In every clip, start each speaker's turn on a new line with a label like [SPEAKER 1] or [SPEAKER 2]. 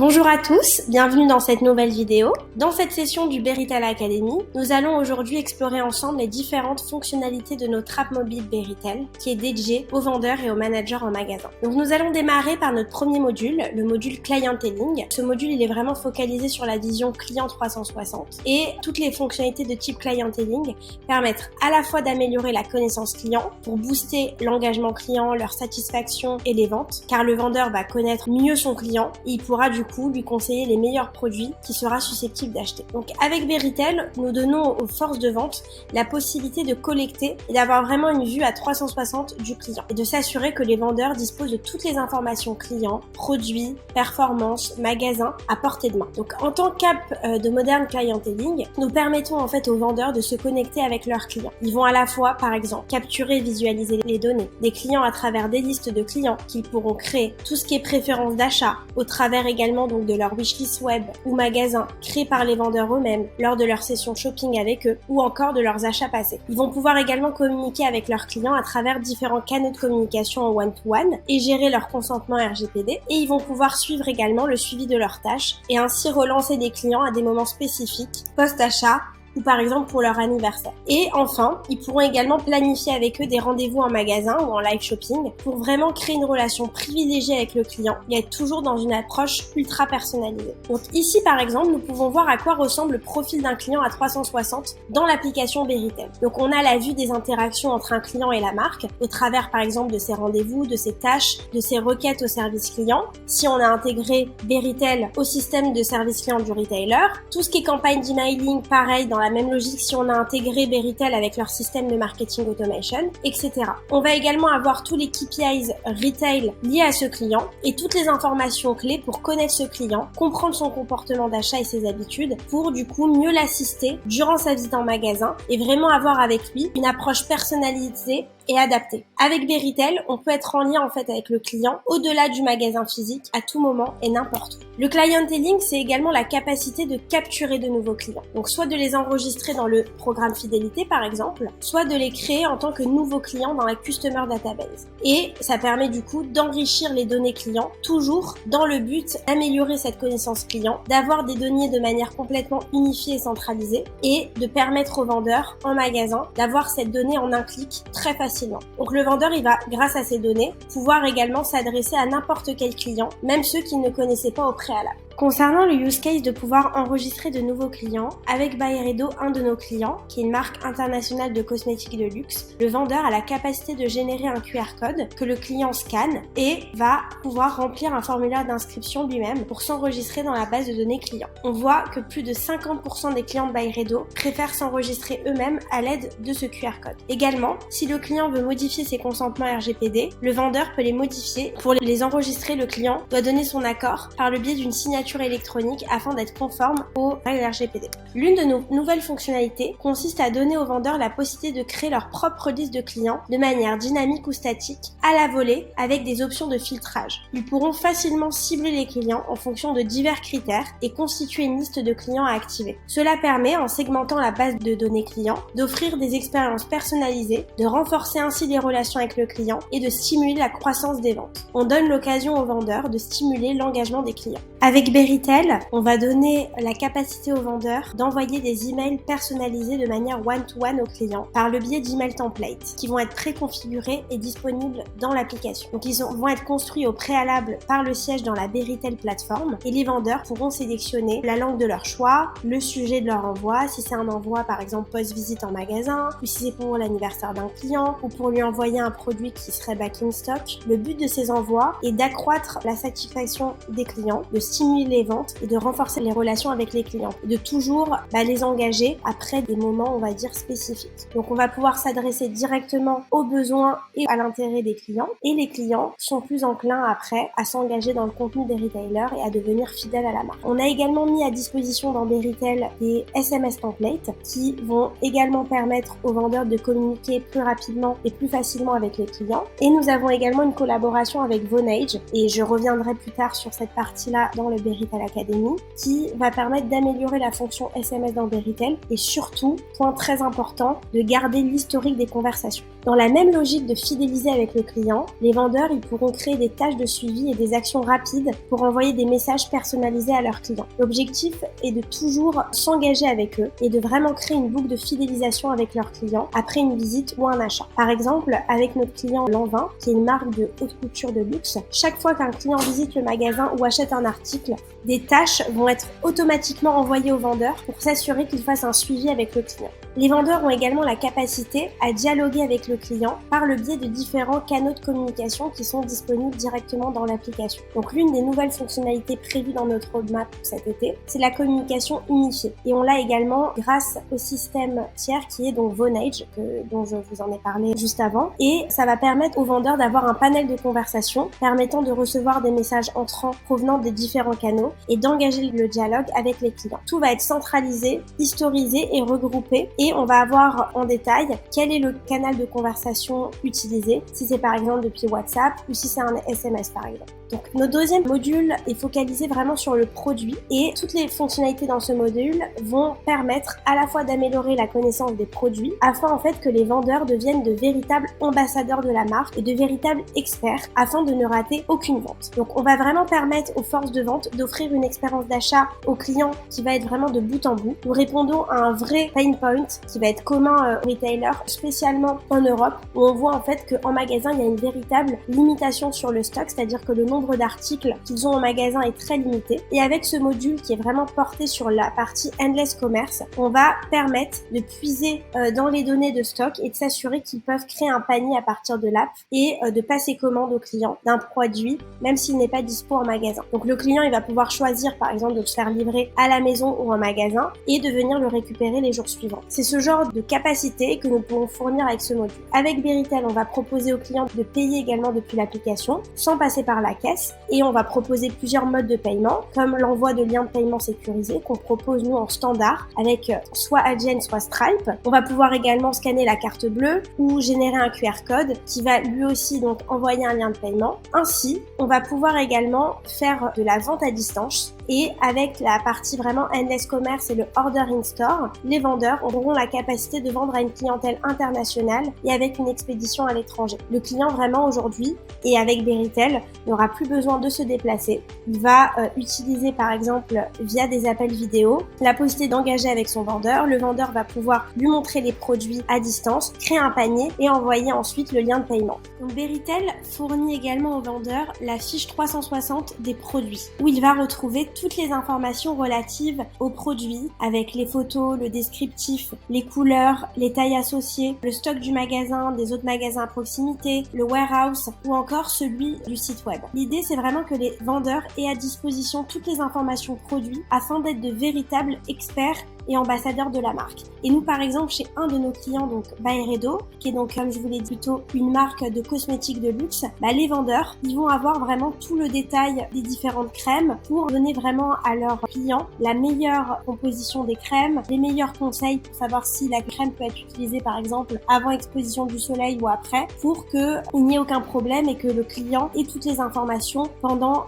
[SPEAKER 1] Bonjour à tous, bienvenue dans cette nouvelle vidéo. Dans cette session du Beritel Academy, nous allons aujourd'hui explorer ensemble les différentes fonctionnalités de notre app mobile Beritel, qui est dédiée aux vendeurs et aux managers en magasin. Donc nous allons démarrer par notre premier module, le module Clienteling. Ce module, il est vraiment focalisé sur la vision client 360 et toutes les fonctionnalités de type Clienteling permettent à la fois d'améliorer la connaissance client pour booster l'engagement client, leur satisfaction et les ventes, car le vendeur va connaître mieux son client et il pourra du coup lui conseiller les meilleurs produits qu'il sera susceptible d'acheter. Donc avec Beritel, nous donnons aux forces de vente la possibilité de collecter et d'avoir vraiment une vue à 360 du client et de s'assurer que les vendeurs disposent de toutes les informations clients, produits, performances, magasins à portée de main. Donc en tant qu'app de Modern Clienteling, nous permettons en fait aux vendeurs de se connecter avec leurs clients. Ils vont à la fois par exemple capturer et visualiser les données des clients à travers des listes de clients qu'ils pourront créer, tout ce qui est préférence d'achat au travers également donc de leur wishlist web ou magasin créés par les vendeurs eux-mêmes lors de leur session shopping avec eux ou encore de leurs achats passés. Ils vont pouvoir également communiquer avec leurs clients à travers différents canaux de communication en one-to-one et gérer leur consentement RGPD, et ils vont pouvoir suivre également le suivi de leurs tâches et ainsi relancer des clients à des moments spécifiques post-achat ou par exemple pour leur anniversaire. Et enfin, ils pourront également planifier avec eux des rendez-vous en magasin ou en live shopping pour vraiment créer une relation privilégiée avec le client et être toujours dans une approche ultra personnalisée. Donc ici par exemple, nous pouvons voir à quoi ressemble le profil d'un client à 360 dans l'application Beritel. Donc on a la vue des interactions entre un client et la marque au travers par exemple de ses rendez-vous, de ses tâches, de ses requêtes au service client. Si on a intégré Beritel au système de service client du retailer, tout ce qui est campagne d'emailing, pareil dans la même logique si on a intégré Beritel avec leur système de marketing automation, etc. On va également avoir tous les KPIs retail liés à ce client et toutes les informations clés pour connaître ce client, comprendre son comportement d'achat et ses habitudes pour du coup mieux l'assister durant sa visite en magasin et vraiment avoir avec lui une approche personnalisée et adaptée. Avec Beritel, on peut être en lien en fait avec le client au-delà du magasin physique à tout moment et n'importe où. Le clienteling, c'est également la capacité de capturer de nouveaux clients. Donc soit de les enregistrer dans le programme fidélité par exemple, soit de les créer en tant que nouveaux clients dans la Customer Database. Et ça permet du coup d'enrichir les données clients, toujours dans le but d'améliorer cette connaissance client, d'avoir des données de manière complètement unifiée et centralisée et de permettre aux vendeurs en magasin d'avoir cette donnée en un clic très facilement. Donc le vendeur, il va, grâce à ces données, pouvoir également s'adresser à n'importe quel client, même ceux qu'il ne connaissait pas au préalable. Concernant le use case de pouvoir enregistrer de nouveaux clients, avec Byredo, un de nos clients, qui est une marque internationale de cosmétiques de luxe, le vendeur a la capacité de générer un QR code que le client scanne et va pouvoir remplir un formulaire d'inscription lui-même pour s'enregistrer dans la base de données client. On voit que plus de 50% des clients de Byredo préfèrent s'enregistrer eux-mêmes à l'aide de ce QR code. Également, si le client veut modifier ses consentements RGPD, le vendeur peut les modifier. Pour les enregistrer, le client doit donner son accord par le biais d'une signature électronique afin d'être conforme aux règles RGPD. L'une de nos nouvelles fonctionnalités consiste à donner aux vendeurs la possibilité de créer leur propre liste de clients de manière dynamique ou statique, à la volée, avec des options de filtrage. Ils pourront facilement cibler les clients en fonction de divers critères et constituer une liste de clients à activer. Cela permet, en segmentant la base de données clients, d'offrir des expériences personnalisées, de renforcer ainsi les relations avec le client et de stimuler la croissance des ventes. On donne l'occasion aux vendeurs de stimuler l'engagement des clients. Avec Beritel, on va donner la capacité aux vendeurs d'envoyer des emails personnalisés de manière one-to-one aux clients par le biais d'email templates qui vont être préconfigurés et disponibles dans l'application. Donc ils vont être construits au préalable par le siège dans la Beritel plateforme et les vendeurs pourront sélectionner la langue de leur choix, le sujet de leur envoi, si c'est un envoi par exemple post-visite en magasin ou si c'est pour l'anniversaire d'un client ou pour lui envoyer un produit qui serait back in stock. Le but de ces envois est d'accroître la satisfaction des clients, de stimuler les ventes et de renforcer les relations avec les clients, et de toujours les engager après des moments on va dire spécifiques. Donc on va pouvoir s'adresser directement aux besoins et à l'intérêt des clients, et les clients sont plus enclins après à s'engager dans le contenu des retailers et à devenir fidèles à la marque. On a également mis à disposition dans Beritel des SMS templates qui vont également permettre aux vendeurs de communiquer plus rapidement et plus facilement avec les clients, et nous avons également une collaboration avec Vonage et je reviendrai plus tard sur cette partie-là dans le Beritel Academy, qui va permettre d'améliorer la fonction SMS dans Beritel et surtout, point très important, de garder l'historique des conversations. Dans la même logique de fidéliser avec le client, les vendeurs ils pourront créer des tâches de suivi et des actions rapides pour envoyer des messages personnalisés à leurs clients. L'objectif est de toujours s'engager avec eux et de vraiment créer une boucle de fidélisation avec leurs clients après une visite ou un achat. Par exemple, avec notre client Lanvin, qui est une marque de haute couture de luxe, chaque fois qu'un client visite le magasin ou achète un article, des tâches vont être automatiquement envoyées au vendeur pour s'assurer qu'il fasse un suivi avec le client. Les vendeurs ont également la capacité à dialoguer avec le client par le biais de différents canaux de communication qui sont disponibles directement dans l'application. Donc l'une des nouvelles fonctionnalités prévues dans notre roadmap pour cet été, c'est la communication unifiée. Et on l'a également grâce au système tiers qui est donc Vonage, dont je vous en ai parlé juste avant. Et ça va permettre aux vendeurs d'avoir un panel de conversation permettant de recevoir des messages entrants provenant des différents canaux et d'engager le dialogue avec les clients. Tout va être centralisé, historisé et regroupé. Et on va avoir en détail quel est le canal de conversation utilisé, si c'est par exemple depuis WhatsApp ou si c'est un SMS par exemple. Donc notre deuxième module est focalisé vraiment sur le produit et toutes les fonctionnalités dans ce module vont permettre à la fois d'améliorer la connaissance des produits afin en fait que les vendeurs deviennent de véritables ambassadeurs de la marque et de véritables experts afin de ne rater aucune vente. Donc on va vraiment permettre aux forces de vente d'offrir une expérience d'achat aux clients qui va être vraiment de bout en bout. Nous répondons à un vrai pain point qui va être commun aux retailers, spécialement en Europe, où on voit en fait qu'en magasin, il y a une véritable limitation sur le stock, c'est-à-dire que le nombre d'articles qu'ils ont au magasin est très limité. Et avec ce module qui est vraiment porté sur la partie Endless Commerce, on va permettre de puiser dans les données de stock et de s'assurer qu'ils peuvent créer un panier à partir de l'app et de passer commande au client d'un produit, même s'il n'est pas dispo en magasin. Donc le client, il va pouvoir choisir par exemple de se faire livrer à la maison ou en magasin et de venir le récupérer les jours suivants. C'est ce genre de capacité que nous pouvons fournir avec ce module. Avec Beritel, on va proposer aux clients de payer également depuis l'application sans passer par la caisse et on va proposer plusieurs modes de paiement comme l'envoi de liens de paiement sécurisés qu'on propose nous en standard avec soit Adyen soit Stripe. On va pouvoir également scanner la carte bleue ou générer un QR code qui va lui aussi donc envoyer un lien de paiement. Ainsi, on va pouvoir également faire de la vente à distance et avec la partie vraiment Endless Commerce et le Order in Store, les vendeurs auront la capacité de vendre à une clientèle internationale et avec une expédition à l'étranger. Le client vraiment aujourd'hui et avec Beritel n'aura plus besoin de se déplacer. Il va utiliser par exemple via des appels vidéo la possibilité d'engager avec son vendeur. Le vendeur va pouvoir lui montrer les produits à distance, créer un panier et envoyer ensuite le lien de paiement. Donc Beritel fournit également au vendeur la fiche 360 des produits où il va retrouver toutes les informations relatives aux produits avec les photos, le descriptif, les couleurs, les tailles associées, le stock du magasin, des autres magasins à proximité, le warehouse ou encore celui du site web. L'idée, c'est vraiment que les vendeurs aient à disposition toutes les informations produits afin d'être de véritables experts et ambassadeurs de la marque. Et nous, par exemple, chez un de nos clients, donc Byredo, qui est donc, comme je vous l'ai dit, plutôt une marque de cosmétiques de luxe, les vendeurs, ils vont avoir vraiment tout le détail des différentes crèmes pour donner vraiment à leurs clients la meilleure composition des crèmes, les meilleurs conseils pour savoir si la crème peut être utilisée, par exemple, avant exposition du soleil ou après, pour qu'il n'y ait aucun problème et que le client ait toutes les informations pendant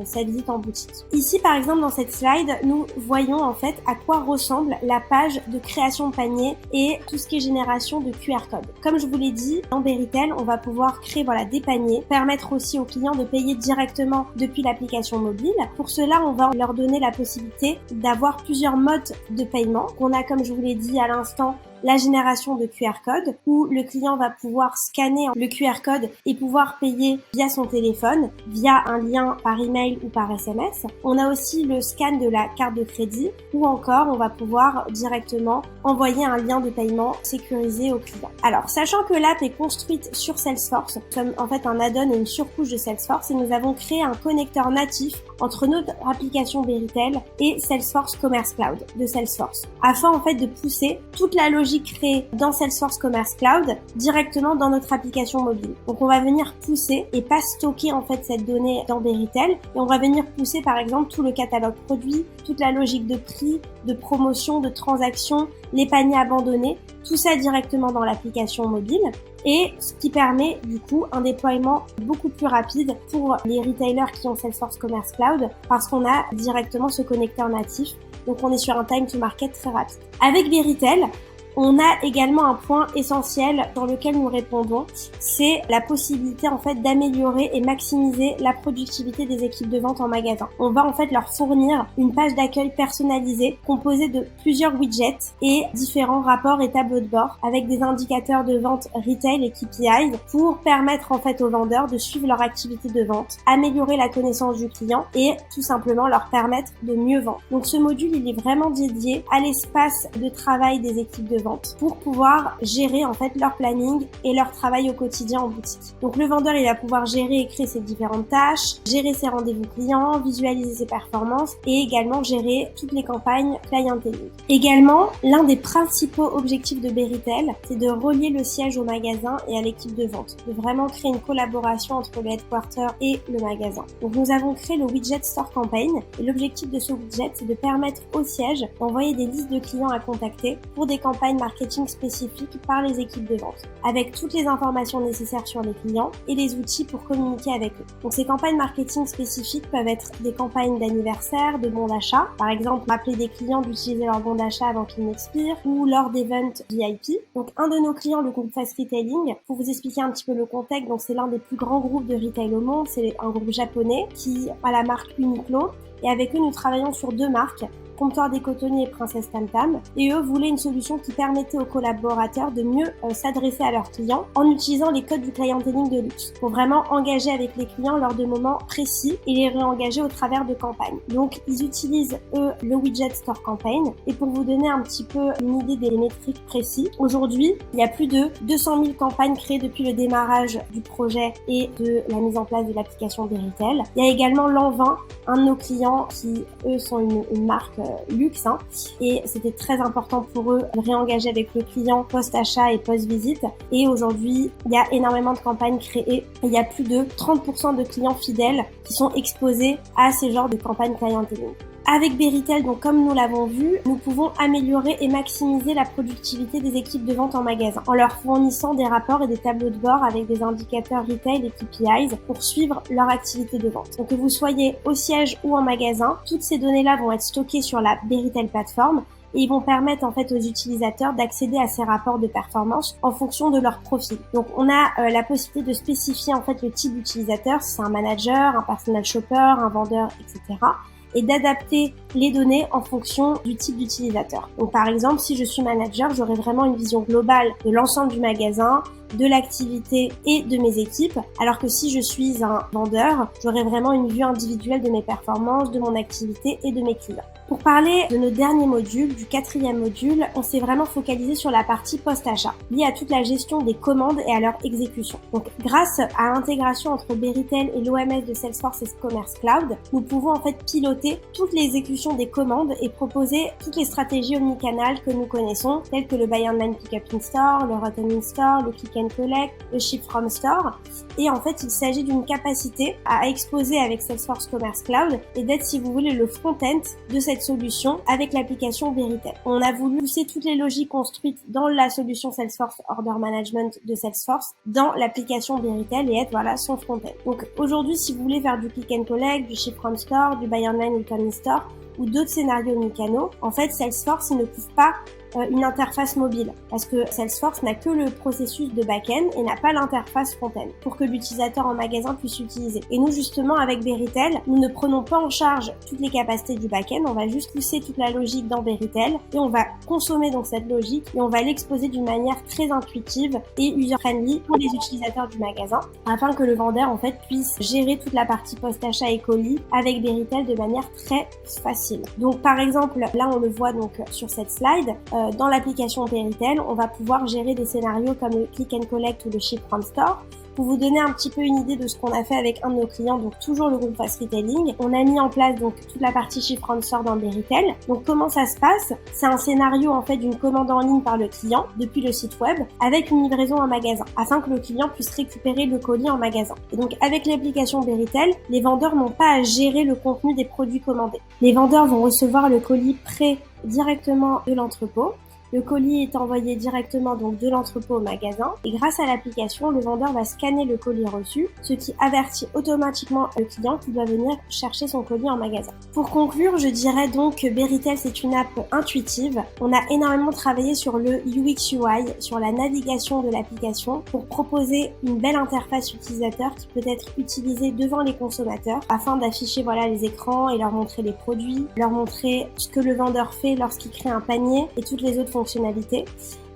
[SPEAKER 1] sa visite en boutique. Ici, par exemple, dans cette slide, nous voyons en fait à quoi ressemble la page de création de panier et tout ce qui est génération de QR code. Comme je vous l'ai dit, dans Beritel, on va pouvoir créer des paniers, permettre aussi aux clients de payer directement depuis l'application mobile. Pour cela, on va leur donner la possibilité d'avoir plusieurs modes de paiement. On a, comme je vous l'ai dit à l'instant, la génération de QR code où le client va pouvoir scanner le QR code et pouvoir payer via son téléphone, via un lien par email ou par SMS. On a aussi le scan de la carte de crédit ou encore on va pouvoir directement envoyer un lien de paiement sécurisé au client. Alors, sachant que l'app est construite sur Salesforce, comme en fait un add-on et une surcouche de Salesforce, et nous avons créé un connecteur natif entre notre application Beritel et Salesforce Commerce Cloud de Salesforce, afin en fait de pousser toute la logique créée dans Salesforce Commerce Cloud directement dans notre application mobile. Donc on va venir pousser et pas stocker en fait cette donnée dans Beritel, et on va venir pousser par exemple tout le catalogue produit, toute la logique de prix, de promotion, de transaction, les paniers abandonnés, tout ça directement dans l'application mobile. Et ce qui permet du coup un déploiement beaucoup plus rapide pour les retailers qui ont Salesforce Commerce Cloud parce qu'on a directement ce connecteur natif. Donc on est sur un time to market très rapide. Avec Beritel, On a également un point essentiel sur lequel nous répondons, c'est la possibilité en fait d'améliorer et maximiser la productivité des équipes de vente en magasin. On va en fait leur fournir une page d'accueil personnalisée composée de plusieurs widgets et différents rapports et tableaux de bord avec des indicateurs de vente retail et KPIs pour permettre en fait aux vendeurs de suivre leur activité de vente, améliorer la connaissance du client et tout simplement leur permettre de mieux vendre. Donc ce module, il est vraiment dédié à l'espace de travail des équipes de vente pour pouvoir gérer en fait leur planning et leur travail au quotidien en boutique. Donc le vendeur, il va pouvoir gérer et créer ses différentes tâches, gérer ses rendez-vous clients, visualiser ses performances et également gérer toutes les campagnes clienteling. Également, l'un des principaux objectifs de Beritel, c'est de relier le siège au magasin et à l'équipe de vente, de vraiment créer une collaboration entre le headquarter et le magasin. Donc nous avons créé le widget Store Campaign et l'objectif de ce widget, c'est de permettre au siège d'envoyer des listes de clients à contacter pour des campagnes marketing spécifiques par les équipes de vente, avec toutes les informations nécessaires sur les clients et les outils pour communiquer avec eux. Donc ces campagnes marketing spécifiques peuvent être des campagnes d'anniversaire, de bons d'achat, par exemple appeler des clients d'utiliser leur bon d'achat avant qu'ils n'expirent, ou lors d'events VIP. Donc un de nos clients, le groupe Fast Retailing, pour vous expliquer un petit peu le contexte, donc c'est l'un des plus grands groupes de retail au monde, c'est un groupe japonais qui a la marque Uniqlo, et avec eux nous travaillons sur 2 marques, Comptoir des Cotonniers et Princesse Tam Tam, et eux voulaient une solution qui permettait aux collaborateurs de mieux s'adresser à leurs clients en utilisant les codes du clienteling de luxe pour vraiment engager avec les clients lors de moments précis et les réengager au travers de campagnes. Donc ils utilisent eux le widget Store Campaign, et pour vous donner un petit peu une idée des métriques précis, aujourd'hui il y a plus de 200 000 campagnes créées depuis le démarrage du projet et de la mise en place de l'application Beritel. Il y a également Lanvin, un de nos clients qui eux sont une marque luxe, et c'était très important pour eux de réengager avec le client post-achat et post-visite, et aujourd'hui il y a énormément de campagnes créées et il y a plus de 30% de clients fidèles qui sont exposés à ces genres de campagnes clienteling. Avec Beritel, donc comme nous l'avons vu, nous pouvons améliorer et maximiser la productivité des équipes de vente en magasin en leur fournissant des rapports et des tableaux de bord avec des indicateurs retail et KPIs pour suivre leur activité de vente. Donc que vous soyez au siège ou en magasin, toutes ces données-là vont être stockées sur la Beritel plateforme et ils vont permettre en fait aux utilisateurs d'accéder à ces rapports de performance en fonction de leur profil. Donc on a la possibilité de spécifier en fait le type d'utilisateur, si c'est un manager, un personal shopper, un vendeur, etc. et d'adapter les données en fonction du type d'utilisateur. Donc par exemple, si je suis manager, j'aurai vraiment une vision globale de l'ensemble du magasin, de l'activité et de mes équipes, alors que si je suis un vendeur, j'aurai vraiment une vue individuelle de mes performances, de mon activité et de mes clients. Pour parler de nos derniers modules, du 4e module, on s'est vraiment focalisé sur la partie post-achat, liée à toute la gestion des commandes et à leur exécution. Donc, grâce à l'intégration entre Beritel et l'OMS de Salesforce et Commerce Cloud, nous pouvons en fait piloter toute l'exécution des commandes et proposer toutes les stratégies omnicanales que nous connaissons, telles que le Buy Online Pick Up in Store, le Return in Store, le Click and Collect, le Ship from Store. Et en fait, il s'agit d'une capacité à exposer avec Salesforce Commerce Cloud et d'être, si vous voulez, le front-end de cette solution avec l'application Beritel. On a voulu pousser toutes les logiques construites dans la solution Salesforce Order Management de Salesforce dans l'application Beritel et être son front-end. Donc aujourd'hui, si vous voulez faire du Click and Collect, du Ship from Store, du Buy Online Return in Store ou d'autres scénarios omnicanaux, en fait, Salesforce ne couvre pas une interface mobile parce que Salesforce n'a que le processus de back-end et n'a pas l'interface front-end pour que l'utilisateur en magasin puisse l'utiliser. Et nous, justement, avec Beritel, nous ne prenons pas en charge toutes les capacités du back-end, on va juste pousser toute la logique dans Beritel et on va consommer donc cette logique et on va l'exposer d'une manière très intuitive et user-friendly pour les utilisateurs du magasin afin que le vendeur, en fait, puisse gérer toute la partie post-achat et colis avec Beritel de manière très facile. Donc, par exemple, là, on le voit donc sur cette slide, dans l'application Beritel, on va pouvoir gérer des scénarios comme le Click and Collect ou le Ship from Store. Pour vous donner un petit peu une idée de ce qu'on a fait avec un de nos clients, donc toujours le groupe Fast Retailing, on a mis en place donc toute la partie Ship from Store dans Beritel. Donc comment ça se passe? C'est un scénario en fait d'une commande en ligne par le client depuis le site web avec une livraison en magasin afin que le client puisse récupérer le colis en magasin. Et donc avec l'application Beritel, les vendeurs n'ont pas à gérer le contenu des produits commandés. Les vendeurs vont recevoir le colis prêt directement de l'entrepôt. Le colis est envoyé directement donc de l'entrepôt au magasin et grâce à l'application, le vendeur va scanner le colis reçu, ce qui avertit automatiquement le client qui doit venir chercher son colis en magasin. Pour conclure, je dirais donc que Beritel c'est une app intuitive. On a énormément travaillé sur le UX UI, sur la navigation de l'application pour proposer une belle interface utilisateur qui peut être utilisée devant les consommateurs afin d'afficher les écrans et leur montrer les produits, leur montrer ce que le vendeur fait lorsqu'il crée un panier et toutes les autres fonctionnalités.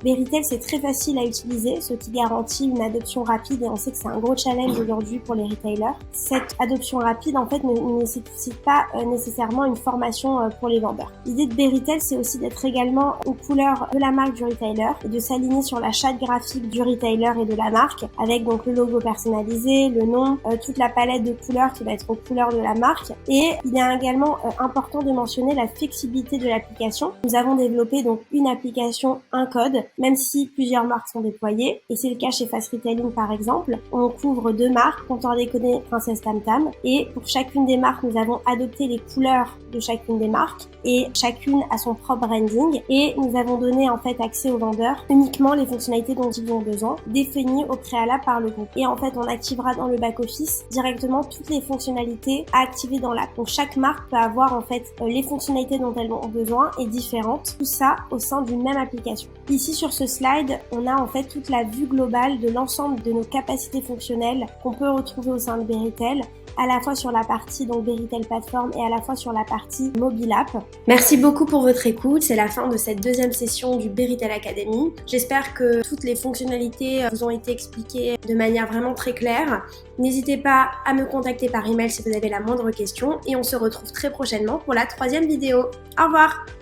[SPEAKER 1] Beritel, c'est très facile à utiliser, ce qui garantit une adoption rapide et on sait que c'est un gros challenge aujourd'hui pour les retailers. Cette adoption rapide, en fait, ne nécessite pas nécessairement une formation pour les vendeurs. L'idée de Beritel, c'est aussi d'être également aux couleurs de la marque du retailer et de s'aligner sur la charte graphique du retailer et de la marque avec donc le logo personnalisé, le nom, toute la palette de couleurs qui va être aux couleurs de la marque. Et il est également important de mentionner la flexibilité de l'application. Nous avons développé donc une application, un code, même si plusieurs marques sont déployées, et c'est le cas chez Fast Retailing par exemple. On couvre 2 marques, Comptoir Déconné, Princesse Tam Tam, et pour chacune des marques, nous avons adopté les couleurs de chacune des marques, et chacune a son propre branding, et nous avons donné en fait accès aux vendeurs uniquement les fonctionnalités dont ils ont besoin, définies au préalable par le groupe. Et en fait, on activera dans le back-office directement toutes les fonctionnalités à activer dans l'app. Donc chaque marque peut avoir en fait les fonctionnalités dont elles ont besoin et différentes, tout ça au sein d'une même application. Ici sur ce slide, on a en fait toute la vue globale de l'ensemble de nos capacités fonctionnelles qu'on peut retrouver au sein de Beritel, à la fois sur la partie donc Beritel Platform et à la fois sur la partie mobile app. Merci beaucoup pour votre écoute, c'est la fin de cette deuxième session du Beritel Academy. J'espère que toutes les fonctionnalités vous ont été expliquées de manière vraiment très claire. N'hésitez pas à me contacter par email si vous avez la moindre question et on se retrouve très prochainement pour la 3e vidéo. Au revoir!